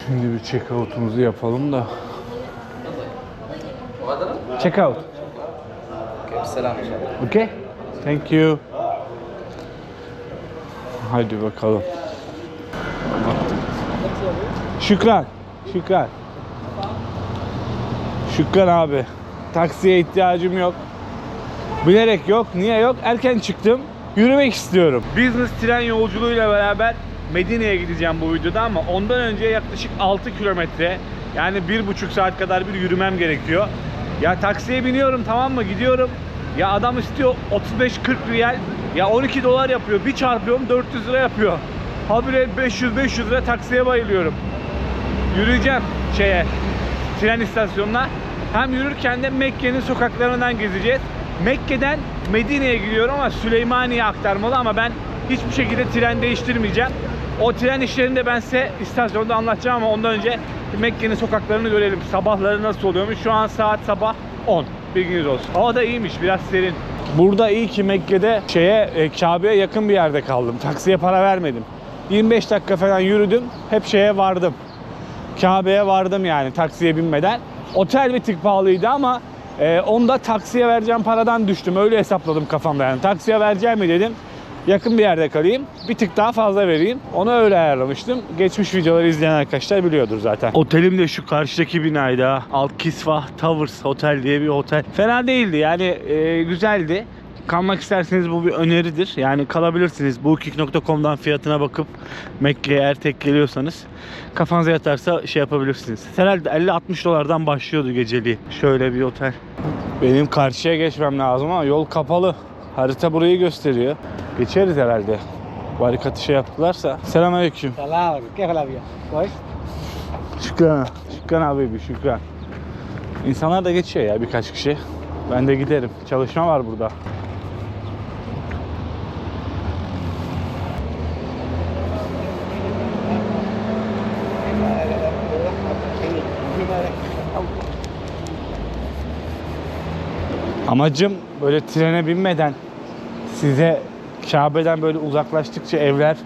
Şimdi bir check out'umuzu yapalım da. Check out. Selam. Okay. Thank you. Hadi bakalım. Şükran. Şükran. Şükran abi. Taksiye ihtiyacım yok. Bilerek yok. Niye yok? Erken çıktım. Yürümek istiyorum. Business tren yolculuğuyla beraber Medine'ye gideceğim bu videoda ama ondan önce yaklaşık 6 kilometre, yani 1,5 saat kadar bir yürümem gerekiyor. Ya taksiye biniyorum, tamam mı, gidiyorum. Ya adam istiyor 35-40 riyal. Ya 12 dolar yapıyor. Bir çarpıyorum 400 lira yapıyor. Habire 500 lira taksiye bayılıyorum. Yürüyeceğim tren istasyonuna. Hem yürürken de Mekke'nin sokaklarından gezeceğiz. Mekke'den Medine'ye gidiyorum ama Süleymaniye aktarmalı, ama ben hiçbir şekilde tren değiştirmeyeceğim. O tren işlerini de ben size istasyonda anlatacağım ama ondan önce Mekke'nin sokaklarını görelim. Sabahları nasıl oluyormuş? Şu an saat sabah 10. Bilginiz olsun. Hava da iyiymiş, biraz serin. Burada iyi ki Mekke'de Kabe'ye yakın bir yerde kaldım. Taksiye para vermedim. 25 dakika falan yürüdüm. Hep vardım. Kabe'ye vardım yani taksiye binmeden. Otel bir tık pahalıydı ama onda taksiye vereceğim paradan düştüm. Öyle hesapladım kafamda yani. Taksiye vereceğim mi dedim. Yakın bir yerde kalayım. Bir tık daha fazla vereyim. Onu öyle ayarlamıştım. Geçmiş videoları izleyen arkadaşlar biliyordur zaten. Otelim de şu karşıdaki binaydı ha. Al Kisvah Towers Hotel diye bir otel. Fena değildi yani, güzeldi. Kalmak isterseniz bu bir öneridir. Yani kalabilirsiniz. Booking.com'dan fiyatına bakıp Mekke'ye eğer tek geliyorsanız kafanıza yatarsa yapabilirsiniz. Herhalde 50-60 dolardan başlıyordu geceliği. Şöyle bir otel. Benim karşıya geçmem lazım ama yol kapalı. Harita burayı gösteriyor. Geçeriz herhalde. Barikatı yaptılarsa. Selamünaleyküm. Selam. Keyif abi? Koş. Şükran. Şükran abi, şükran. İnsanlar da geçiyor ya, birkaç kişi. Ben de giderim. Çalışma var burada. Amacım böyle trene binmeden size Kabe'den böyle uzaklaştıkça evler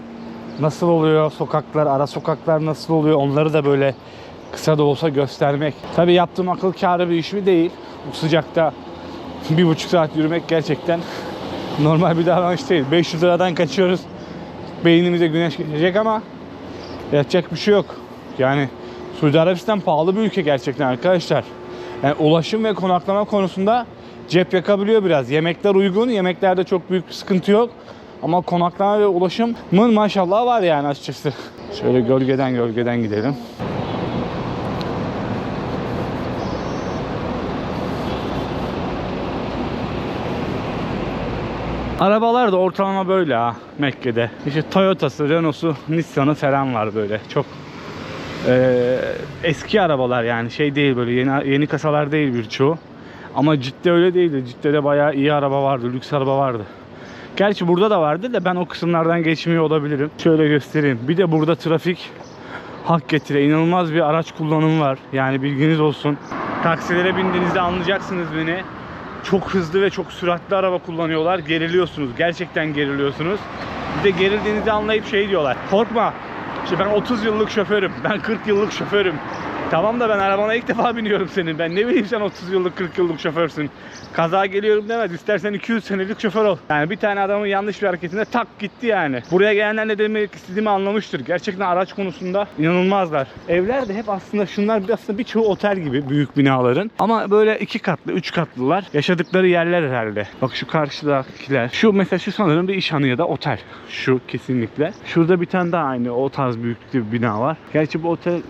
nasıl oluyor, sokaklar, ara sokaklar nasıl oluyor, onları da böyle kısa da olsa göstermek. Tabii yaptığım akıl kârı bir iş mi değil. Bu sıcakta 1,5 saat yürümek gerçekten normal bir davranış değil. 500 liradan kaçıyoruz. Beynimize güneş geçecek ama yapacak bir şey yok. Yani Suudi Arabistan pahalı bir ülke gerçekten arkadaşlar. Yani ulaşım ve konaklama konusunda cep yakabiliyor biraz. Yemekler uygun. Yemeklerde çok büyük bir sıkıntı yok. Ama konaklama ve ulaşımın maşallah var yani açıkçası. Şöyle gölgeden gidelim. Arabalar da ortalama böyle ha Mekke'de. İşte Toyota'sı, Renault'su, Nissan'ı falan var böyle. Çok eski arabalar yani, değil böyle yeni kasalar değil birçoğu. Ama Cidde öyle değildi. Cidde'de bayağı iyi araba vardı, lüks araba vardı. Gerçi burada da vardı da ben o kısımlardan geçmiyor olabilirim. Şöyle göstereyim. Bir de burada trafik hak getire. İnanılmaz bir araç kullanımı var. Yani bilginiz olsun. Taksilere bindiğinizde anlayacaksınız beni. Çok hızlı ve çok süratli araba kullanıyorlar. Geriliyorsunuz. Gerçekten geriliyorsunuz. Bir de gerildiğinizi anlayıp diyorlar. Korkma. İşte ben 30 yıllık şoförüm. Ben 40 yıllık şoförüm. Tamam da ben arabana ilk defa biniyorum senin. Ben ne bileyim sen 30 yıllık 40 yıllık şoförsün. Kaza geliyorum demez. İstersen 200 senelik şoför ol. Yani bir tane adamın yanlış bir hareketinde tak gitti yani. Buraya gelenler ne demek istediğimi anlamıştır. Gerçekten araç konusunda inanılmazlar. Evler de hep aslında şunlar aslında birçoğu otel gibi büyük binaların. Ama böyle 2 katlı 3 katlılar. Yaşadıkları yerler herhalde. Bak şu karşıdakiler. Şu mesela sanırım bir işhanı ya da otel. Şu kesinlikle. Şurada bir tane daha aynı o tarz büyüklükte bir bina var. Gerçi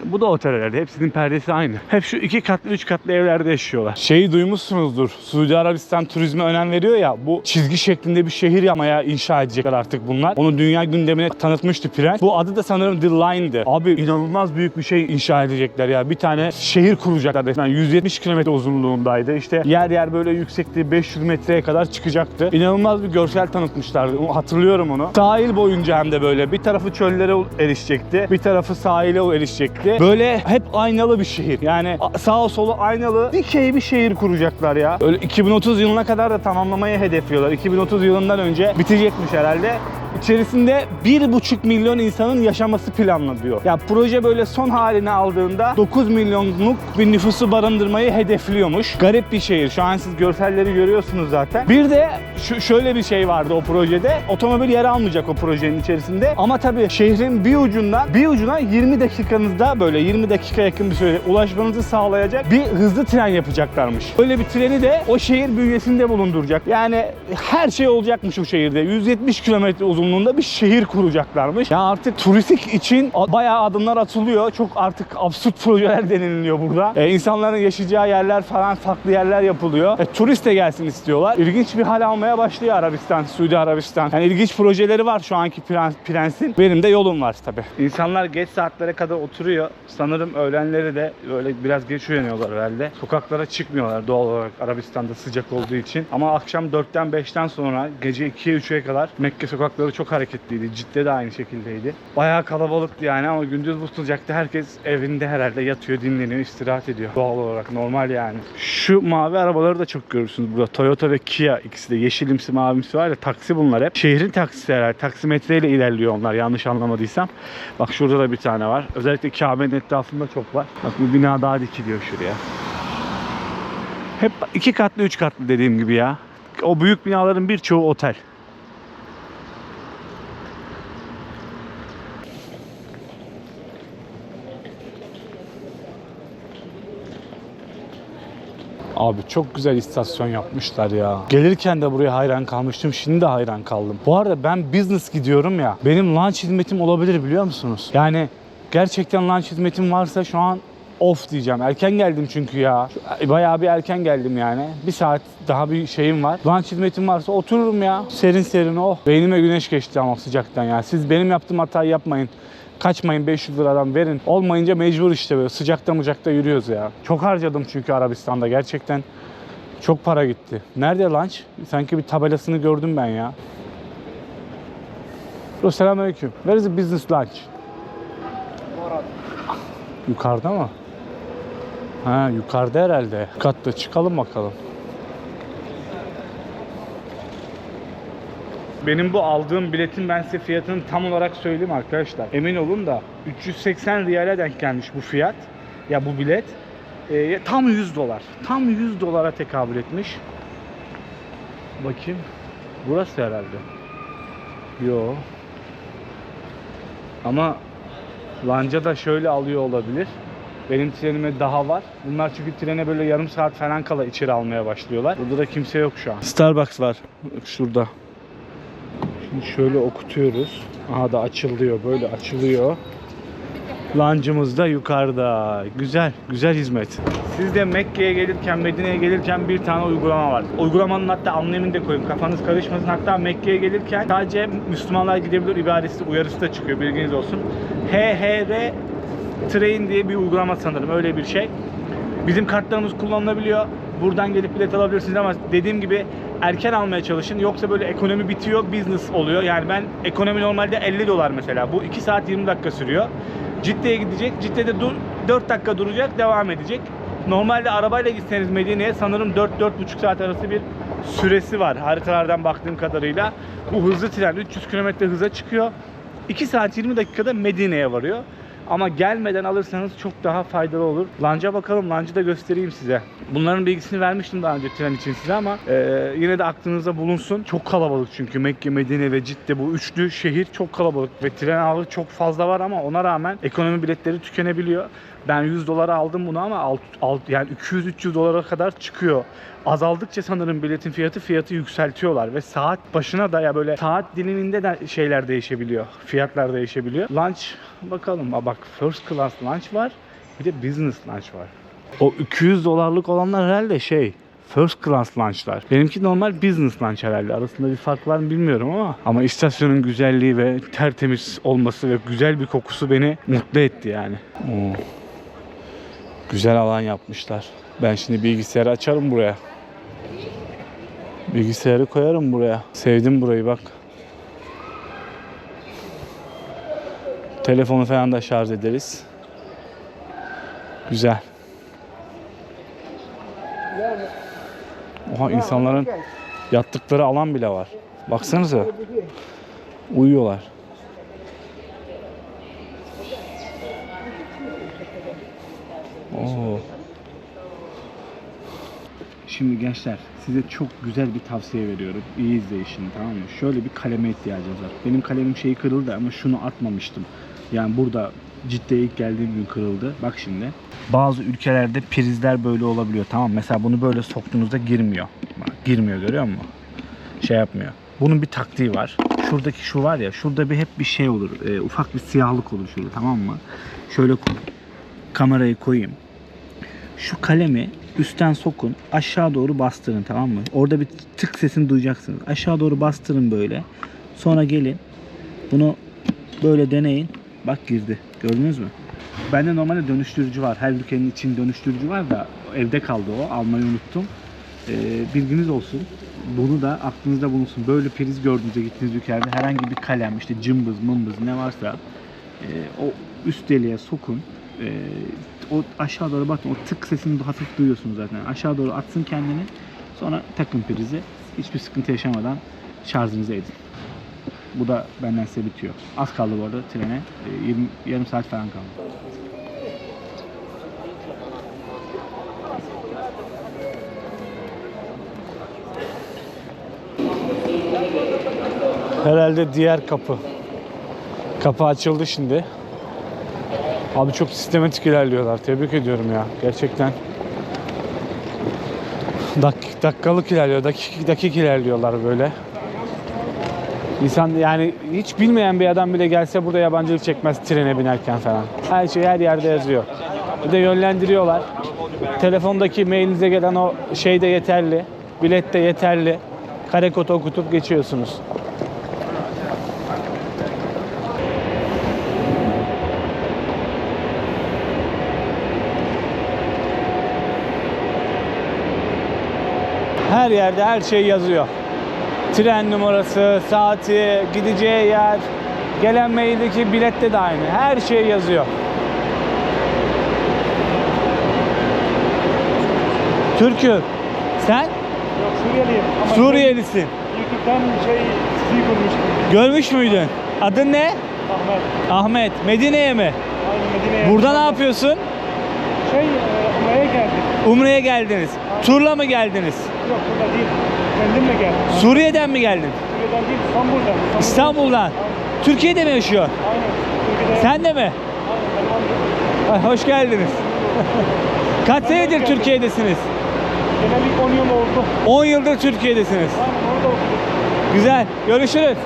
bu da otel herhalde. Hepsinin perdesi aynı. Hep şu 2 katlı 3 katlı evlerde yaşıyorlar. Duymuşsunuzdur. Suudi Arabistan turizme önem veriyor ya. Bu çizgi şeklinde bir şehir yapmaya inşa edecekler artık bunlar. Onu dünya gündemine tanıtmıştı Prens. Bu adı da sanırım The Line'dı. Abi inanılmaz büyük bir şey inşa edecekler ya. Bir tane şehir kuracaklar resmen. 170 kilometre uzunluğundaydı. İşte yer böyle yüksekliği 500 metreye kadar çıkacaktı. İnanılmaz bir görsel tanıtmışlardı. Hatırlıyorum onu. Sahil boyunca hem de böyle. Bir tarafı çöllere erişecekti. Bir tarafı sahile erişecekti. Böyle hep aynalı bir şehir. Yani sağa sola aynalı dikey bir şehir kuracaklar ya. Öyle 2030 yılına kadar da tamamlamayı hedefliyorlar. 2030 yılından önce bitecekmiş herhalde. İçerisinde 1,5 milyon insanın yaşaması planlanıyor. Ya proje böyle son halini aldığında 9 milyonluk bir nüfusu barındırmayı hedefliyormuş. Garip bir şehir. Şu an siz görselleri görüyorsunuz zaten. Bir de şöyle bir şey vardı o projede. Otomobil yer almayacak o projenin içerisinde. Ama tabii şehrin bir ucuna 20 dakikanızda böyle 20 dakika yakın bir sürede ulaşmanızı sağlayacak bir hızlı tren yapacaklarmış. Öyle bir treni de o şehir bünyesinde bulunduracak. Yani her şey olacakmış o şehirde. 170 kilometre uzunluğunda bir şehir kuracaklarmış. Ya artık turistik için bayağı adımlar atılıyor. Çok artık absürt projeler deniliyor burada. İnsanların yaşayacağı yerler falan farklı yerler yapılıyor. Turist de gelsin istiyorlar. İlginç bir hal almaya başlıyor Arabistan, Suudi Arabistan. Yani ilginç projeleri var şu anki prensin. Benim de yolum var tabii. İnsanlar geç saatlere kadar oturuyor. Sanırım öğlenleri de böyle biraz geç uyanıyorlar herhalde. Sokaklara çıkmıyorlar doğal olarak Arabistan'da sıcak olduğu için. Ama akşam 4'ten 5'ten sonra gece 2'ye 3'e kadar Mekke sokakları çok hareketliydi. Cidde de aynı şekildeydi. Bayağı kalabalıktı yani ama gündüz bu sıcakta herkes evinde herhalde yatıyor, dinleniyor, istirahat ediyor. Doğal olarak normal yani. Şu mavi arabaları da çok görürsünüz burada. Toyota ve Kia, ikisi de yeşilimsi mavimsi var ya, taksi bunlar hep. Şehrin taksisi herhalde. Taksimetreyle ilerliyor onlar yanlış anlamadıysam. Bak şurada da bir tane var. Özellikle Kabe'nin etrafında çok var. Bak bu bina daha dikiliyor şuraya. Hep 2 katlı 3 katlı dediğim gibi ya. O büyük binaların birçoğu otel. Abi çok güzel istasyon yapmışlar ya. Gelirken de buraya hayran kalmıştım. Şimdi de hayran kaldım. Bu arada ben business gidiyorum ya. Benim lunch hizmetim olabilir biliyor musunuz? Yani gerçekten lunch hizmetim varsa şu an off diyeceğim. Erken geldim çünkü ya. Bayağı bir erken geldim yani. Bir saat daha bir şeyim var. Lunch hizmetim varsa otururum ya. Serin serin oh. Beynime güneş geçti ama sıcaktan ya. Siz benim yaptığım hatayı yapmayın. Kaçmayın, 500 liradan verin. Olmayınca mecbur işte böyle sıcakta yürüyoruz ya. Çok harcadım çünkü Arabistan'da gerçekten çok para gitti. Nerede lunch? Sanki bir tabelasını gördüm ben ya. Selamünaleyküm. Where is the business lunch? Yukarıda mı? Ha, yukarıda herhalde. Katta çıkalım bakalım. Benim bu aldığım biletin ben size fiyatını tam olarak söyleyeyim arkadaşlar. Emin olun da 380 riyale denk gelmiş bu fiyat. Ya bu bilet. Tam 100 dolar. Tam 100 dolara tekabül etmiş. Bakayım. Burası herhalde. Yo. Ama lanca da şöyle alıyor olabilir. Benim trenime daha var. Bunlar çünkü trene böyle yarım saat falan kala içeri almaya başlıyorlar. Burada da kimse yok şu an. Starbucks var. Şurada. Şimdi şöyle okutuyoruz. Aha da açılıyor. Böyle açılıyor. Lancımız da yukarıda. Güzel. Güzel hizmet. Siz de Mekke'ye gelirken, Medine'ye gelirken bir tane uygulama var. Uygulamanın hatta amblemini de koyun. Kafanız karışmasın. Hatta Mekke'ye gelirken sadece Müslümanlar gidebilir ibaresi, uyarısı da çıkıyor. Bilginiz olsun. HHR Train diye bir uygulama sanırım. Öyle bir şey. Bizim kartlarımız kullanılabiliyor. Buradan gelip bilet alabilirsiniz ama dediğim gibi erken almaya çalışın. Yoksa böyle ekonomi bitiyor, business oluyor. Yani ben ekonomi normalde 50 dolar mesela. Bu 2 saat 20 dakika sürüyor. Cidde'ye gidecek. Cidde'de 4 dakika duracak, devam edecek. Normalde arabayla gitseniz Medine'ye sanırım 4-4,5 saat arası bir süresi var. Haritalardan baktığım kadarıyla. Bu hızlı tren 300 km hıza çıkıyor. 2 saat 20 dakikada Medine'ye varıyor. Ama gelmeden alırsanız çok daha faydalı olur. Lanca bakalım. Lancı da göstereyim size. Bunların bilgisini vermiştim daha önce tren için size ama yine de aklınızda bulunsun. Çok kalabalık çünkü Mekke, Medine ve Cidde bu üçlü şehir çok kalabalık ve tren ağırlığı çok fazla var ama ona rağmen ekonomi biletleri tükenebiliyor. Ben 100 dolara aldım bunu ama yani 200-300 dolara kadar çıkıyor. Azaldıkça sanırım biletin fiyatı yükseltiyorlar ve saat başına da ya böyle saat diliminde de şeyler değişebiliyor. Fiyatlar değişebiliyor. Lunch bakalım. Bak first class lunch var. Bir de business lunch var. O 200 dolarlık olanlar herhalde first class lunchlar. Benimki normal business lunch herhalde. Arasında bir fark var mı bilmiyorum ama istasyonun güzelliği ve tertemiz olması ve güzel bir kokusu beni mutlu etti yani. Güzel alan yapmışlar. Ben şimdi bilgisayarı açarım buraya. Bilgisayarı koyarım buraya. Sevdim burayı bak. Telefonu falan da şarj ederiz. Güzel. Oha insanların yattıkları alan bile var. Baksanıza. Uyuyorlar. Oo. Şimdi gençler size çok güzel bir tavsiye veriyorum. İyi izleyin şimdi, tamam mı? Şöyle bir kaleme ihtiyacınız var. Benim kalemim şeyi kırıldı ama şunu atmamıştım. Yani burada Cidde'ye ilk geldiğim gün kırıldı. Bak şimdi. Bazı ülkelerde prizler böyle olabiliyor, tamam mı? Mesela bunu böyle soktuğunuzda girmiyor. Bak, girmiyor, görüyor musun? Şey yapmıyor. Bunun bir taktiği var. Şuradaki şu var ya, şurada bir hep bir şey olur. Ufak bir siyahlık olur şurada, tamam mı? Şöyle kamerayı koyayım. Şu kalemi üstten sokun, aşağı doğru bastırın, tamam mı? Orada bir tık sesini duyacaksınız. Aşağı doğru bastırın böyle. Sonra gelin. Bunu böyle deneyin. Bak girdi. Gördünüz mü? Bende normalde dönüştürücü var. Her ülkenin için dönüştürücü var da evde kaldı o. Almayı unuttum. Bilginiz olsun. Bunu da aklınızda bulunsun. Böyle priz gördüğünüzde gittiğiniz ülkelerde herhangi bir kalem, işte cımbız, mımbız ne varsa o üst deliğe sokun. O aşağı doğru bakın. O tık sesini hafif duyuyorsunuz zaten. Aşağı doğru atsın kendini. Sonra takın prizi. Hiçbir sıkıntı yaşamadan şarjınızı edin. Bu da benden size bitiyor. Az kaldı bu arada trene. Yarım saat falan kaldı. Herhalde diğer kapı. Kapı açıldı şimdi. Abi çok sistematik ilerliyorlar. Tebrik ediyorum ya. Gerçekten. Dakikalık ilerliyor. Dakik ilerliyorlar böyle. İnsan yani hiç bilmeyen bir adam bile gelse burada yabancılık çekmez trene binerken falan. Her şey her yerde yazıyor. Bir de yönlendiriyorlar. Telefondaki mailinize gelen o şey de yeterli. Bilet de yeterli. Kare kod okutup geçiyorsunuz. Her yerde her şey yazıyor. Tren numarası, saati, gideceği yer, gelen maildeki bilette de aynı. Her şey yazıyor. Türk'üm. Sen? Yok, Suriyeliyim. Ama Suriyelisin. YouTube'dan sizi görmüştüm. Görmüş müydün? Adın ne? Ahmet. Ahmet. Medine'ye mi? Aynı Medine'ye. Burada ne yapıyorsun? Umre'ye geldik. Umre'ye geldiniz. Turla mı geldiniz? Yok, burada değil. Kendimle geldim. Suriye'den mi geldin? Suriye'den değil, İstanbul'dan. İstanbul'dan. Aynen. Türkiye'de mi yaşıyor? Aynen. Türkiye'de. Sen de mi? Aynen. Ay, hoş geldiniz. Kaç senedir Türkiye'desiniz? Genellikle 10 yıl oldu. 10 yıldır Türkiye'desiniz. Aynen, orada okudum. Güzel. Görüşürüz. Orada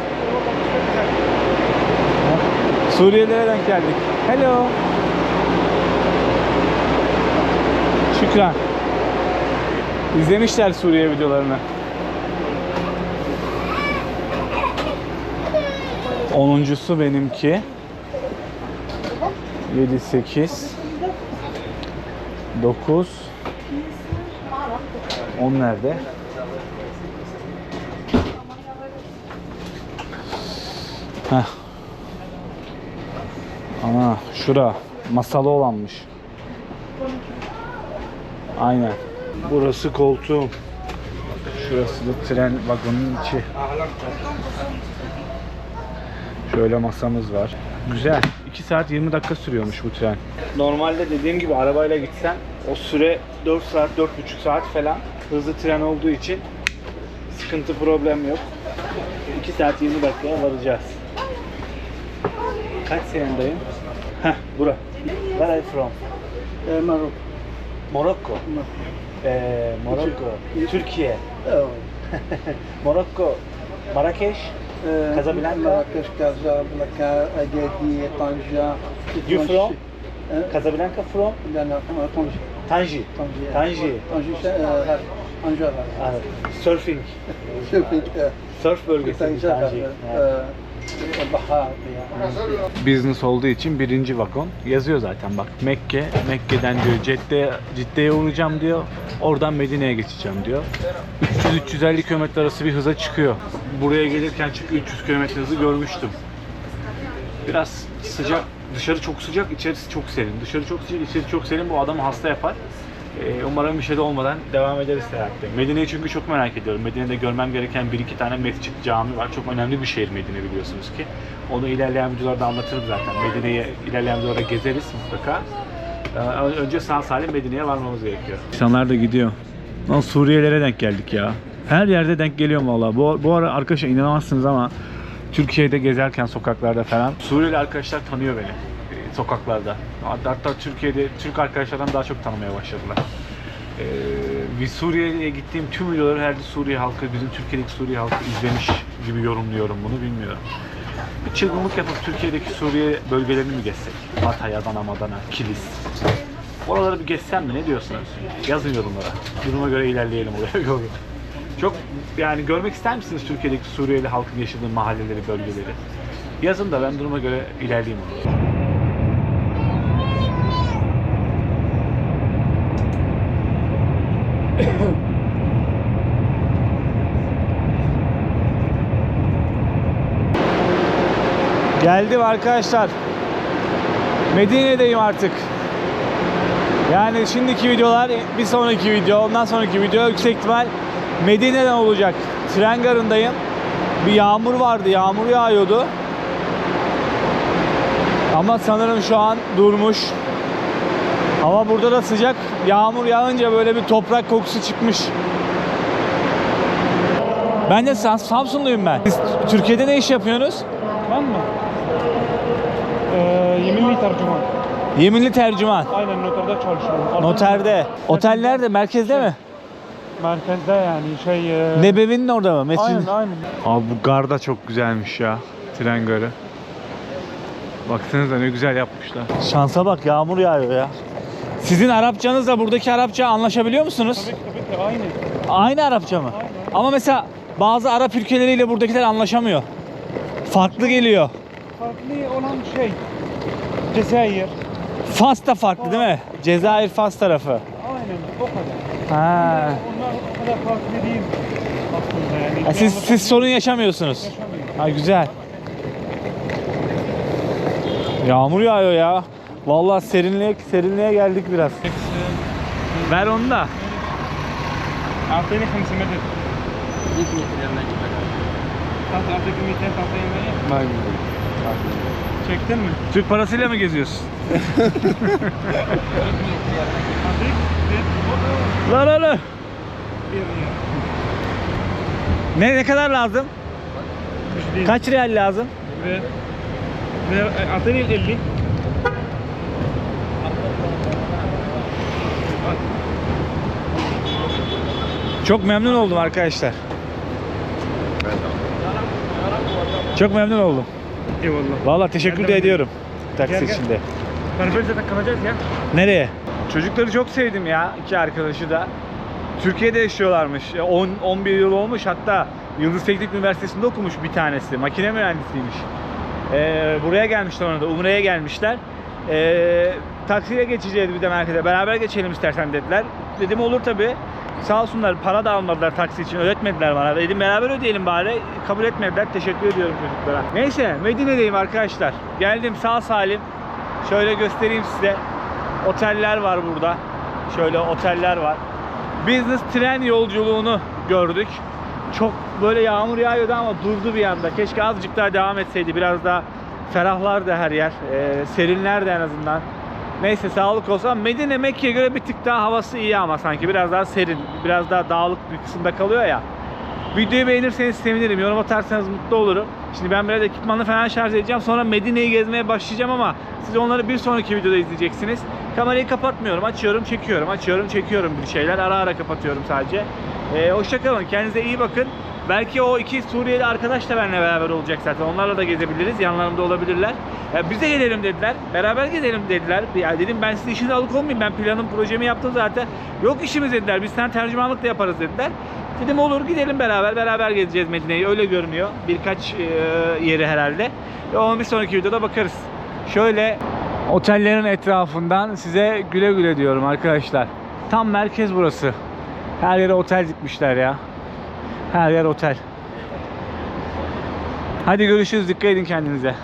çok güzel. Suriyelilere denk geldik. Hello. Şükran. İzlemişler Suriye videolarını. 10'uncusu benimki. 7, 8, 9, 10 nerede? Heh. Ana şura masalı olanmış. Aynen. Burası koltuğum. Şurası da tren vagonunun içi. Şöyle masamız var. Güzel. 2 saat 20 dakika sürüyormuş bu tren. Normalde dediğim gibi arabayla gitsen o süre 4 saat, 4,5 saat falan. Hızlı tren olduğu için sıkıntı, problem yok. 2 saat 20 dakikaya varacağız. Kaç senedeyim? Heh, bura. Where are you from? Marok. Morocco. Morocco. Türkiye. Morocco. Marrakeş. Casablanca. Marrakesh, Casablanca, Agadir, Tanger. You from? Casablanca from? Tanger. Tanji. Tanji. Tanger. Surfing. Surf bölgesi. Tanji. Business olduğu için birinci vagon yazıyor zaten bak. Mekke, Mekke'den diyor Cidde'ye uğrayacağım diyor. Oradan Medine'ye geçeceğim diyor. 300-350 km arası bir hıza çıkıyor. Buraya gelirken çünkü 300 km hızı görmüştüm. Biraz sıcak, dışarı çok sıcak, içerisi çok serin. Dışarı çok sıcak, içerisi çok serin, bu adamı hasta yapar. Umarım bir şey de olmadan devam ederiz seyahatte. Medine'yi çünkü çok merak ediyorum. Medine'de görmem gereken 1-2 tane mescit, cami var. Çok önemli bir şehir Medine, biliyorsunuz ki. Onu ilerleyen videolarda anlatırım zaten. Medine'yi ilerleyen videolarda gezeriz mutlaka. Önce sağ salim Medine'ye varmamız gerekiyor. İnsanlar da gidiyor. Lan Suriyelilere denk geldik ya. Her yerde denk geliyorum valla. Bu ara arkadaşlar inanamazsınız ama Türkiye'de gezerken sokaklarda falan Suriyeli arkadaşlar tanıyor beni sokaklarda. Hatta Türkiye'de Türk arkadaşlardan daha çok tanımaya başladılar. Bir Suriye'ye gittiğim tüm videoları herhalde Suriye halkı, bizim Türkiye'deki Suriye halkı izlemiş gibi yorumluyorum bunu, bilmiyorum. Bir çılgınlık yapıp Türkiye'deki Suriye bölgelerini mi gezsek? Hatay, Adana, Kilis. Oraları bir gezsem mi? Ne diyorsunuz? Yazın yorumlara. Duruma göre ilerleyelim oraya. Çok yani görmek ister misiniz Türkiye'deki Suriyeli halkın yaşadığı mahalleleri, bölgeleri? Yazın da ben duruma göre ilerleyeyim oraya. Geldim arkadaşlar. Medine'deyim artık. Yani şimdiki videolar, bir sonraki video, ondan sonraki video yüksek ihtimal Medine'den olacak. Tren garındayım. Bir yağmur vardı, yağmur yağıyordu. Ama sanırım şu an durmuş. Hava burada da sıcak. Yağmur yağınca böyle bir toprak kokusu çıkmış. Ben de Samsunluyum ben. Siz Türkiye'de ne iş yapıyorsunuz? Ben mi? Yeminli tercüman. Yeminli tercüman. Aynen, noterde çalışıyorum. Noterde. Otel nerede? Merkezde mi? Merkezde yani Nebevi'nin orada mı? Mescid. Aynen. Abi bu gar da çok güzelmiş ya. Tren garı. Baksanıza ne güzel yapmışlar. Şansa bak, yağmur yağıyor ya. Sizin Arapçanızla buradaki Arapça anlaşabiliyor musunuz? Tabii ki aynı. Aynı Arapça mı? Aynen. Ama mesela bazı Arap ülkeleriyle buradakiler anlaşamıyor. Farklı geliyor. Farklı olan Cezayir. Fas da farklı değil mi? Cezayir, Fas tarafı. Aynen, o kadar. Ha. Onlar o kadar farklı değil aslında yani. Siz sorun yaşamıyorsunuz. Yaşamıyor. Ha, güzel. Yağmur yağıyor ya. Vallahi serinliğe geldik biraz. Ver onu da. أعطيني 5 متر. 100 متر يلا جيب أعطيك 200 تعطيني 100. Çektin mi? Türk parasıyla mı geziyorsun? La la la. Ne kadar lazım? Kaç riyal lazım? Ve أعطيني 50. Çok memnun oldum arkadaşlar. Çok memnun oldum. Eyvallah. Vallahi teşekkür de ediyorum taksi Gel. içinde. Perviz'de kalacağız ya. Nereye? Çocukları çok sevdim ya, iki arkadaşı da. Türkiye'de yaşıyorlarmış. 11 yıl olmuş, hatta Yıldız Teknik Üniversitesi'nde okumuş bir tanesi. Makine mühendisiymiş. Buraya gelmişler, ona da Umre'ye gelmişler. Taksiye geçeceğiz bir de merkeze. Beraber geçelim istersen dediler. Dedim olur tabii. Sağ olsunlar, para da almadılar taksi için, ödetmediler bana. Dedim beraber ödeyelim bari. Kabul etmediler. Teşekkür ediyorum çocuklara. Neyse, Medine'deyim arkadaşlar. Geldim sağ salim. Şöyle göstereyim size. Oteller var burada. Şöyle oteller var. Business tren yolculuğunu gördük. Çok böyle yağmur yağıyordu ama durdu bir anda. Keşke azıcık daha devam etseydi. Biraz daha ferahlardı her yer. Serinlerdi en azından. Neyse, sağlık olsun. Medine Mekke'ye göre bir tık daha havası iyi ama sanki. Biraz daha serin. Biraz daha dağlık bir kısımda kalıyor ya. Videoyu beğenirseniz sevinirim. Yorum atarsanız mutlu olurum. Şimdi ben biraz ekipmanı falan şarj edeceğim. Sonra Medine'yi gezmeye başlayacağım ama siz onları bir sonraki videoda izleyeceksiniz. Kamerayı kapatmıyorum. Açıyorum, çekiyorum. Açıyorum, çekiyorum bir şeyler. Ara ara kapatıyorum sadece. Hoşça kalın. Kendinize iyi bakın. Belki o iki Suriyeli arkadaş da benimle beraber olacak zaten. Onlarla da gezebiliriz. Yanlarımda olabilirler. Bize gelelim dediler. Beraber gezelim dediler. Ya dedim ben sizin işinizi alıkoymayayım. Ben planım, projemi yaptım zaten. Yok işimiz dediler. Biz sen tercümanlık da yaparız dediler. Dedim olur, gidelim beraber. Beraber gezeceğiz Medine'yi. Öyle görünüyor. Birkaç yeri herhalde. Onun bir sonraki videoda bakarız. Şöyle otellerin etrafından size güle güle diyorum arkadaşlar. Tam merkez burası. Her yere otel dikmişler ya. Her yer otel. Hadi görüşürüz. Dikkat edin kendinize.